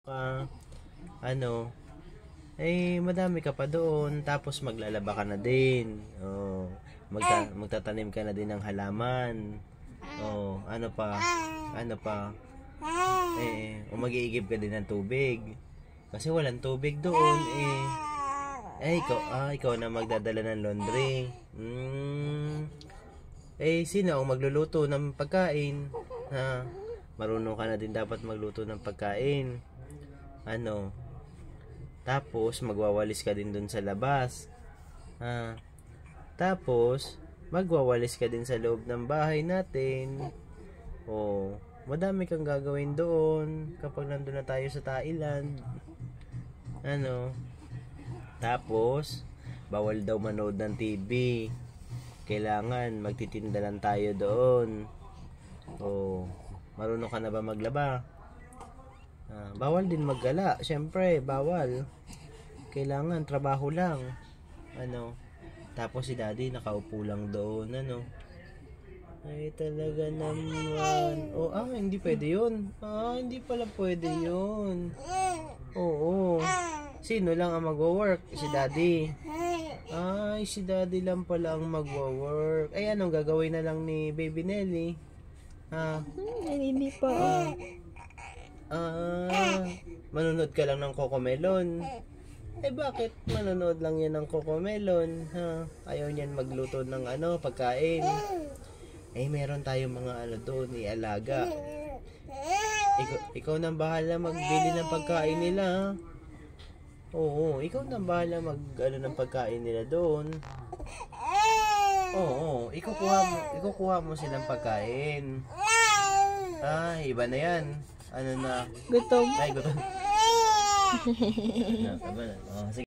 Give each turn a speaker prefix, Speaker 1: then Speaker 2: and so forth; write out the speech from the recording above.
Speaker 1: ano, madami ka pa doon, tapos maglalaba ka na din. Oh, magtatanim ka na din ng halaman. Oh, ano pa? Ano pa? Mag-iigib ka din ng tubig. Kasi walang tubig doon ikaw na magdadala ng laundry. Sino ang magluluto ng pagkain? Ha? Marunong ka na din dapat magluto ng pagkain. Ano? Tapos magwawalis ka din dun sa labas. Tapos magwawalis ka din sa loob ng bahay natin. Madami kang gagawin doon kapag nandun na tayo sa Thailand. Tapos bawal daw manood ng TV. Kailangan magtitinda lang tayo doon. Marunong ka na ba maglaba? Bawal din maggala. Siyempre, bawal. Kailangan trabaho lang. Tapos si daddy nakaupo lang doon. Ay, talaga naman. Hindi pwede yun. Hindi pala pwede yun. Oo. Sino lang ang magwo-work? Si daddy. Si daddy lang pala ang magwo-work. Anong gagawin na lang ni Baby Nelly?
Speaker 2: Hindi pa.
Speaker 1: Manonood ka lang ng Cocomelon. Bakit manonood lang yan ng Cocomelon? Ayaw niyan magluto ng pagkain. Meron tayong mga doon, alaga. Ikaw nang bahala magbili ng pagkain nila. Oo, ikaw nang bahala ng pagkain nila doon. Oo, ikukuha mo silang pagkain. Iba na yan.
Speaker 2: Gutom.
Speaker 1: Ay, gutom. Sige.